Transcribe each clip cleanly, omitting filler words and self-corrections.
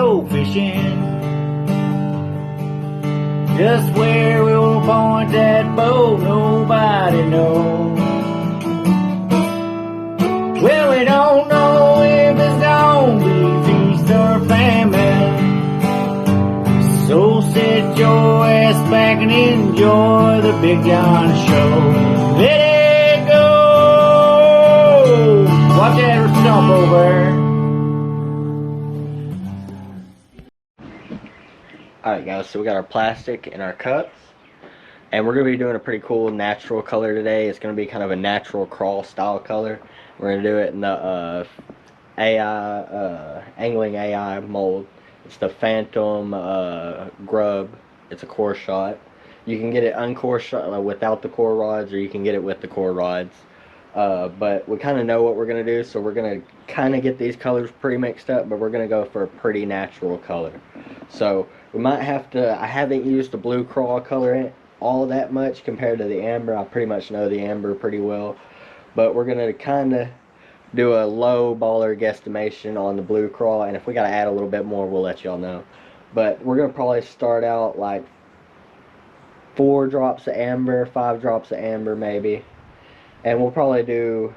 go fishing. Just where we'll point that boat, nobody knows. Well, we don't know if it's gonna be feast or famine. So sit your ass back and enjoy the Big John Show. Let it go! Watch that stump over. Alright guys, so we got our plastic and our cups. And we're going to be doing a pretty cool natural color today. It's going to be kind of a natural crawl style color. We're going to do it in the angling AI mold. It's the Phantom Grub. It's a core shot. You can get it uncore shot without the core rods, or you can get it with the core rods. But we kind of know what we're going to do, so we're going to kind of get these colors pretty mixed up, but we're going to go for a pretty natural color. So we might have to, I haven't used the blue crawl color all that much compared to the amber. I pretty much know the amber pretty well, but we're going to kind of do a low baller guesstimation on the blue crawl, and if we got to add a little bit more, we'll let y'all know. But we're going to probably start out like 4 drops of amber, 5 drops of amber maybe, and we'll probably do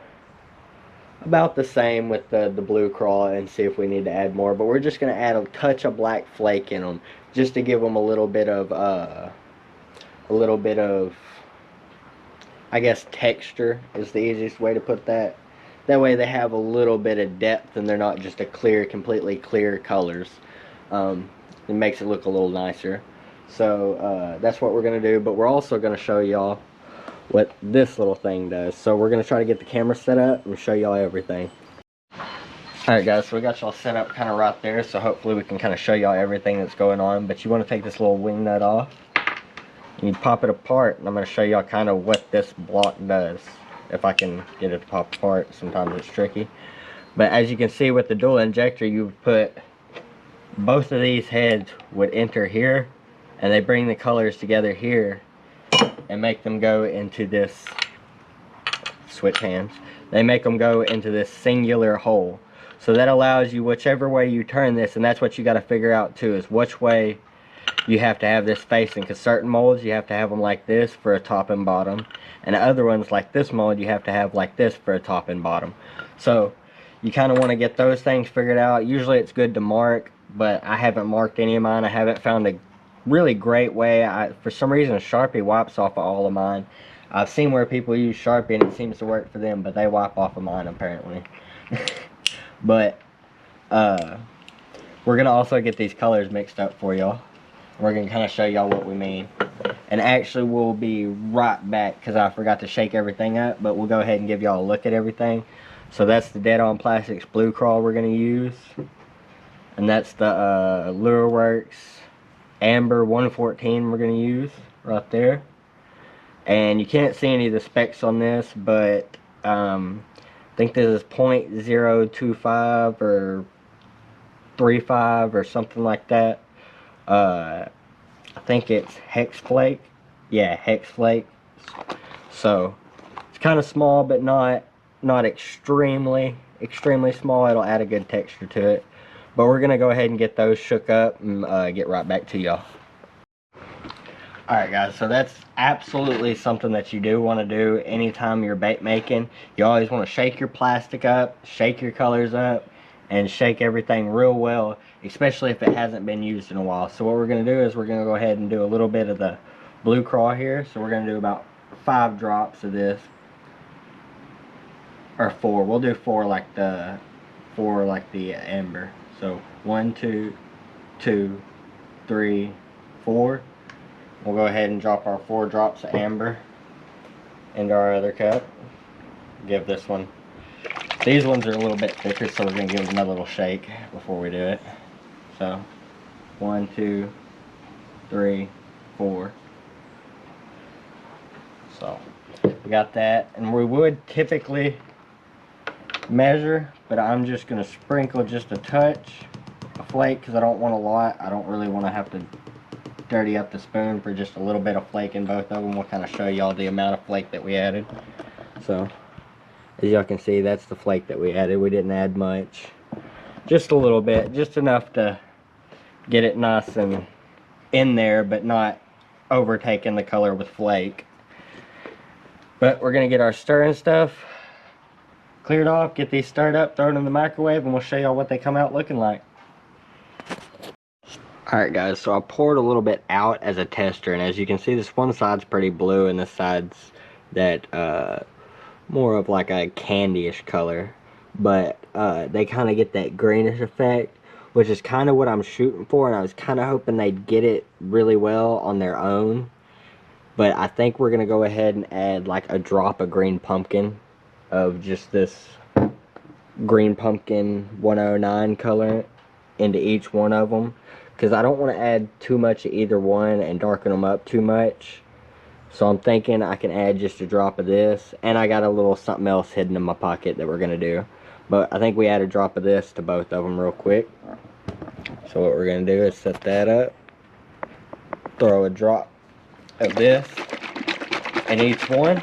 about the same with the blue crawl and see if we need to add more. But we're just going to add a touch of black flake in them just to give them a little bit of I guess texture is the easiest way to put that. That way they have a little bit of depth and they're not just a clear, completely clear colors. It makes it look a little nicer. So that's what we're going to do, but we're also going to show y'all what this little thing does. So we're going to try to get the camera set up and show y'all everything. Alright guys, so we got y'all set up kind of right there, so hopefully we can kind of show y'all everything that's going on. But you want to take this little wing nut off, and you pop it apart, and I'm going to show y'all kind of what this block does. If I can get it to pop apart, sometimes it's tricky. But as you can see with the dual injector, you put both of these heads would enter here, and they bring the colors together here and make them go into this, switch hands, they make them go into this singular hole. So that allows you, whichever way you turn this, and that's what you got to figure out too, is which way you have to have this facing, because certain molds you have to have them like this for a top and bottom, and other ones like this mold you have to have like this for a top and bottom. So you kind of want to get those things figured out. Usually it's good to mark, but I haven't marked any of mine. I haven't found a really great way. For some reason Sharpie wipes off of all of mine. I've seen where people use Sharpie and it seems to work for them, but they wipe off of mine apparently. But we're gonna also get these colors mixed up for y'all. We're gonna kind of show y'all what we mean, and actually we'll be right back because I forgot to shake everything up, but we'll go ahead and give y'all a look at everything. So that's the Dead On Plastics blue crawl we're gonna use, and that's the Lureworks Amber 114 we're going to use right there. And you can't see any of the specs on this, but I think this is 0.025 or 35 or something like that. I think it's hex flake. Yeah, hex flake. So it's kind of small, but not extremely small. It'll add a good texture to it. But we're going to go ahead and get those shook up and get right back to y'all. Alright guys, so that's absolutely something that you do want to do anytime you're bait making. You always want to shake your plastic up, shake your colors up, and shake everything real well, especially if it hasn't been used in a while. So what we're going to do is we're going to go ahead and do a little bit of the blue crawl here. So we're going to do about 5 drops of this. Or 4. We'll do 4 like the amber. So 1, 2, 2, 3, 4. We'll go ahead and drop our 4 drops of amber into our other cup. Give this one, these ones are a little bit thicker, so we're going to give it another little shake before we do it. So 1, 2, 3, 4. So we got that, and we would typically measure, but I'm just going to sprinkle just a touch of flake because I don't want a lot. I don't really want to have to dirty up the spoon for just a little bit of flake in both of them. We'll kind of show y'all the amount of flake that we added. So as y'all can see, that's the flake that we added. We didn't add much, just a little bit, just enough to get it nice and in there, but not overtaking the color with flake. But we're gonna get our stirring stuff cleared off, get these stirred up, throw it in the microwave, and we'll show y'all what they come out looking like. Alright guys, so I poured a little bit out as a tester, and as you can see, this one side's pretty blue and this side's that more of like a candy-ish color, but they kind of get that greenish effect, which is kind of what I'm shooting for, and I was kind of hoping they'd get it really well on their own. But I think we're gonna go ahead and add like a drop of green pumpkin, of just this green pumpkin 109 color into each one of them, because I don't want to add too much of either one and darken them up too much. So I'm thinking I can add just a drop of this, and I got a little something else hidden in my pocket that we're gonna do, but I think we add a drop of this to both of them real quick. So what we're gonna do is set that up, throw a drop of this in each one,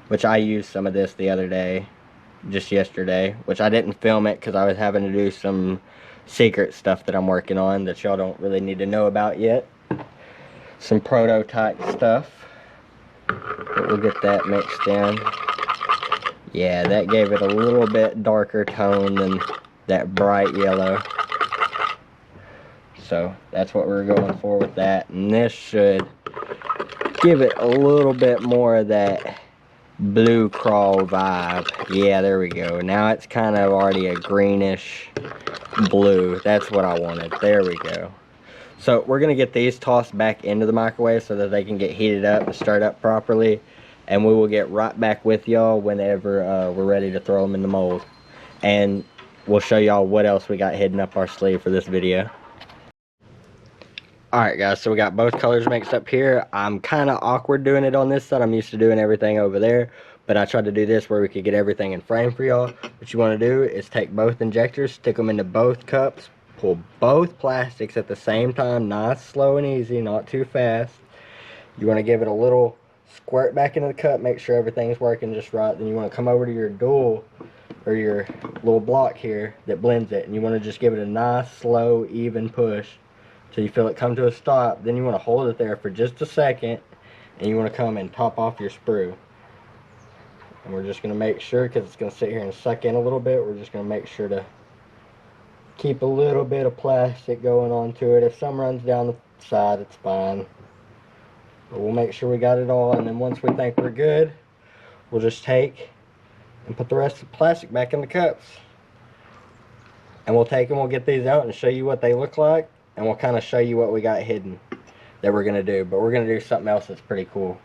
which I used some of this the other day, just yesterday, which I didn't film it because I was having to do some secret stuff that I'm working on that y'all don't really need to know about yet. Some prototype stuff, but we'll get that mixed in. Yeah, that gave it a little bit darker tone than that bright yellow, so that's what we're going for with that. And this should give it a little bit more of that blue crawl vibe. Yeah, there we go. Now it's kind of already a greenish blue. That's what I wanted. There we go. So we're gonna get these tossed back into the microwave so that they can get heated up and stirred up properly, and we will get right back with y'all whenever we're ready to throw them in the mold, and we'll show y'all what else we got hidden up our sleeve for this video. Alright guys, so we got both colors mixed up here. I'm kind of awkward doing it on this side. I'm used to doing everything over there, but I tried to do this where we could get everything in frame for y'all. What you want to do is take both injectors, stick them into both cups, pull both plastics at the same time, nice, slow and easy, not too fast. You want to give it a little squirt back into the cup, make sure everything's working just right. Then you want to come over to your dual, or your little block here that blends it, and you want to just give it a nice, slow, even push till you feel it come to a stop. Then you want to hold it there for just a second, and you want to come and top off your sprue. And we're just going to make sure, because it's going to sit here and suck in a little bit, we're just going to make sure to keep a little bit of plastic going onto it. If some runs down the side, it's fine, but we'll make sure we got it all. And then once we think we're good, we'll just take and put the rest of the plastic back in the cups, and we'll take them, we'll get these out and show you what they look like, and we'll kind of show you what we got hidden that we're going to do. But we're going to do something else that's pretty cool,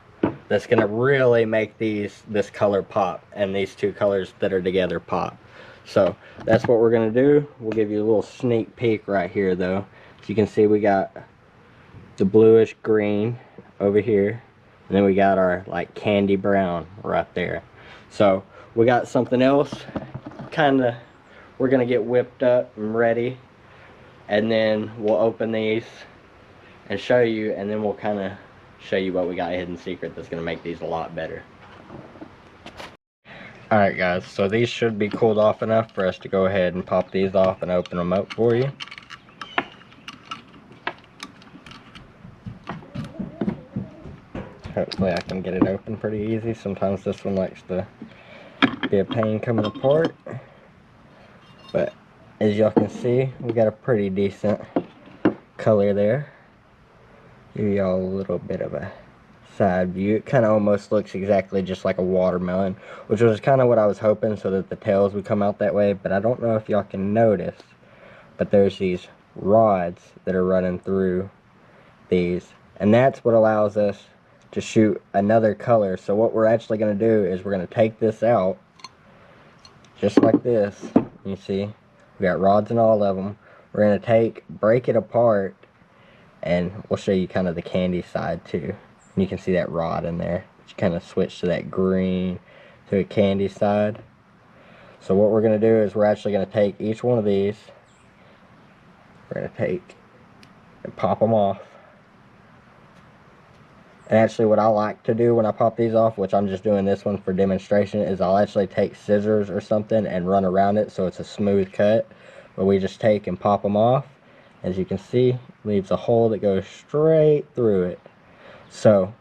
that's going to really make this color pop, and these two colors that are together pop. So that's what we're going to do. We'll give you a little sneak peek right here though. As you can see, we got the bluish green over here, and then we got our like candy brown right there. So we got something else kind of, we're going to get whipped up and ready, and then we'll open these and show you, and then we'll kind of show you what we got hidden secret that's going to make these a lot better. Alright guys, so these should be cooled off enough for us to go ahead and pop these off and open them up for you. Hopefully I can get it open pretty easy. Sometimes this one likes to be a pain coming apart, but as y'all can see, we got a pretty decent color there. Give y'all a little bit of a side view. It kind of almost looks exactly just like a watermelon, which was kind of what I was hoping, so that the tails would come out that way. But I don't know if y'all can notice, but there's these rods that are running through these, and that's what allows us to shoot another color. So what we're actually going to do is we're going to take this out just like this. You see, we got rods in all of them. We're going to break it apart, and we'll show you kind of the candy side too. And you can see that rod in there. You kind of switch to that green to a candy side. So what we're going to do is we're actually going to take each one of these, we're going to take and pop them off And actually what I like to do when I pop these off, which I'm just doing this one for demonstration, is I'll actually take scissors or something and run around it so it's a smooth cut. But we just take and pop them off. As you can see, leaves a hole that goes straight through it. So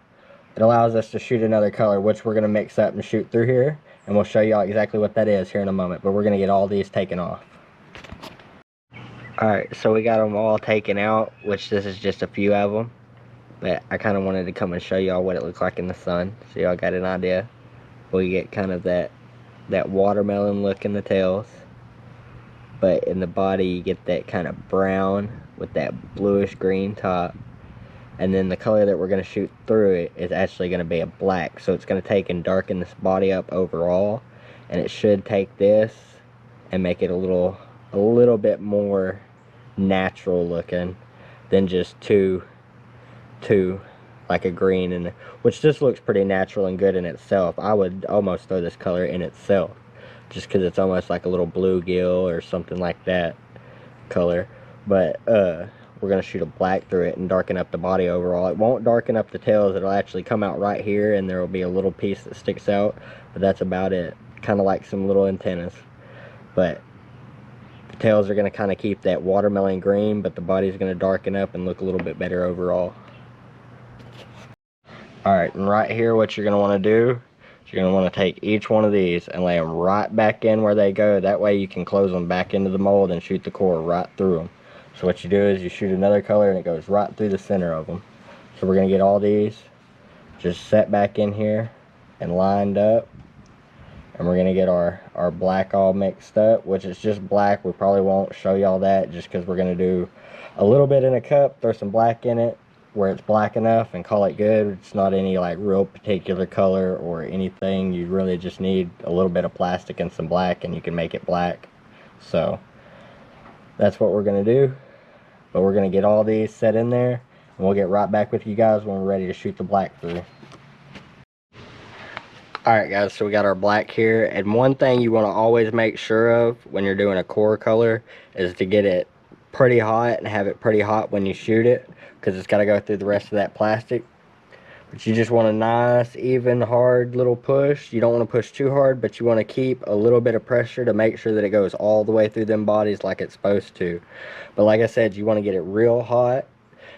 it allows us to shoot another color, which we're going to mix up and shoot through here. And we'll show y'all exactly what that is here in a moment. But we're going to get all these taken off. Alright, so we got them all taken out, which this is just a few of them. But I kind of wanted to come and show y'all what it looks like in the sun, so y'all got an idea. We get kind of that watermelon look in the tails, but in the body you get that kind of brown with that bluish green top. And then the color that we're going to shoot through it is actually going to be a black, so it's going to take and darken this body up overall, and it should take this and make it a little bit more natural looking than just two like a green, and which just looks pretty natural and good in itself. I would almost throw this color in itself just because it's almost like a little bluegill or something like that color. But we're gonna shoot a black through it and darken up the body overall. It won't darken up the tails. It'll actually come out right here and there will be a little piece that sticks out, but that's about it. Kind of like some little antennas. But the tails are gonna kind of keep that watermelon green, but the body's gonna darken up and look a little bit better overall. Alright, and right here what you're going to want to do is you're going to want to take each one of these and lay them right back in where they go. That way you can close them back into the mold and shoot the core right through them. So what you do is you shoot another color and it goes right through the center of them. So we're going to get all these just set back in here and lined up. And we're going to get our black all mixed up, which is just black. We probably won't show y'all that just because we're going to do a little bit in a cup, throw some black in it where it's black enough and call it good. It's not any like real particular color or anything. You really just need a little bit of plastic and some black and you can make it black. So that's what we're going to do. But we're going to get all these set in there and we'll get right back with you guys when we're ready to shoot the black through. Alright guys, so we got our black here, and one thing you want to always make sure of when you're doing a core color is to get it pretty hot and have it pretty hot when you shoot it, because it's got to go through the rest of that plastic. But you just want a nice, even, hard little push. You don't want to push too hard, but you want to keep a little bit of pressure to make sure that it goes all the way through them bodies like it's supposed to. But like I said, you want to get it real hot.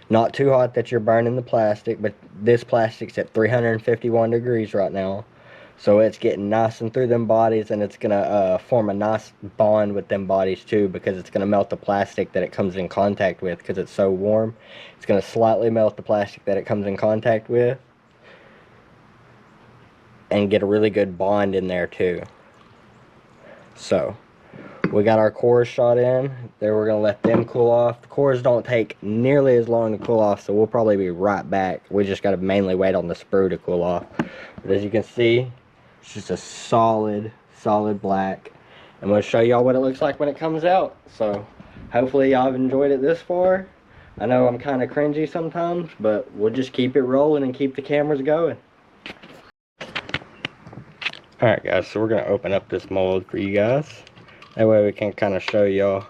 Not too hot that you're burning the plastic, but this plastic's at 351 degrees right now. So it's getting nice and through them bodies, and it's going to form a nice bond with them bodies too, because it's going to melt the plastic that it comes in contact with because it's so warm. It's going to slightly melt the plastic that it comes in contact with and get a really good bond in there too. So we got our cores shot in. There we're going to let them cool off. The cores don't take nearly as long to cool off, so we'll probably be right back. We just got to mainly wait on the sprue to cool off. But as you can see, it's just a solid black. And we'll show y'all what it looks like when it comes out. So hopefully y'all have enjoyed it this far. I know I'm kind of cringy sometimes, but we'll just keep it rolling and keep the cameras going. Alright guys, so we're going to open up this mold for you guys. That way we can kind of show y'all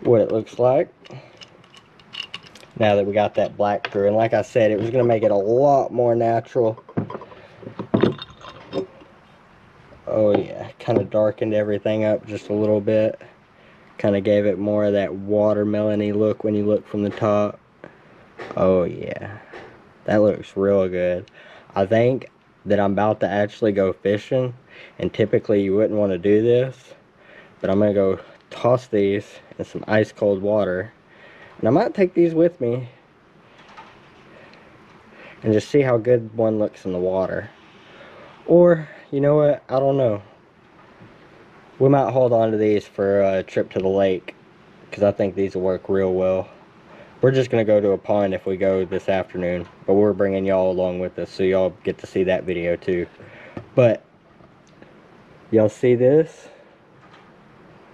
what it looks like now that we got that black through. And like I said, it was going to make it a lot more natural. Oh yeah, kind of darkened everything up just a little bit. Kind of gave it more of that watermelon-y look when you look from the top. Oh yeah, that looks real good. I think that I'm about to actually go fishing, and typically you wouldn't want to do this, but I'm going to go toss these in some ice cold water, and I might take these with me and just see how good one looks in the water. Or, you know what, I don't know. We might hold on to these for a trip to the lake, because I think these will work real well. We're just going to go to a pond if we go this afternoon, but we're bringing y'all along with us, so y'all get to see that video too. But, y'all see this?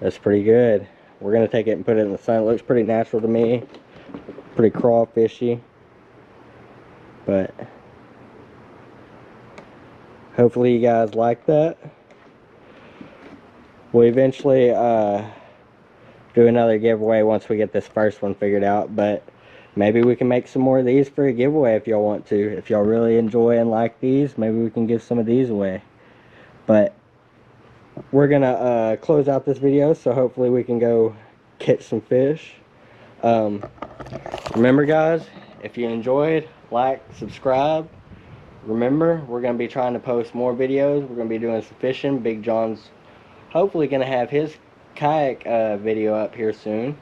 That's pretty good. We're going to take it and put it in the sun. It looks pretty natural to me. Pretty crawfishy. But hopefully you guys like that. We'll eventually do another giveaway once we get this first one figured out. But maybe we can make some more of these for a giveaway if y'all want to. If y'all really enjoy and like these, maybe we can give some of these away. But we're gonna close out this video, so hopefully we can go catch some fish. Remember guys, if you enjoyed, like, subscribe. Remember, we're going to be trying to post more videos. We're going to be doing some fishing. Big John's hopefully going to have his kayak video up here soon.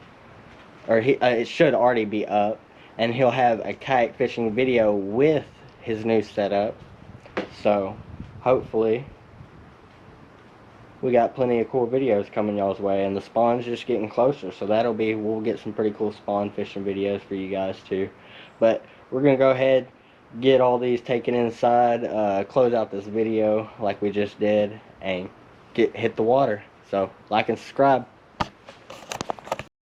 Or it should already be up. And he'll have a kayak fishing video with his new setup. So, hopefully, we got plenty of cool videos coming y'all's way. And the spawn's just getting closer. So we'll get some pretty cool spawn fishing videos for you guys too. But we're going to go ahead, get all these taken inside, close out this video like we just did, and hit the water. So like and subscribe.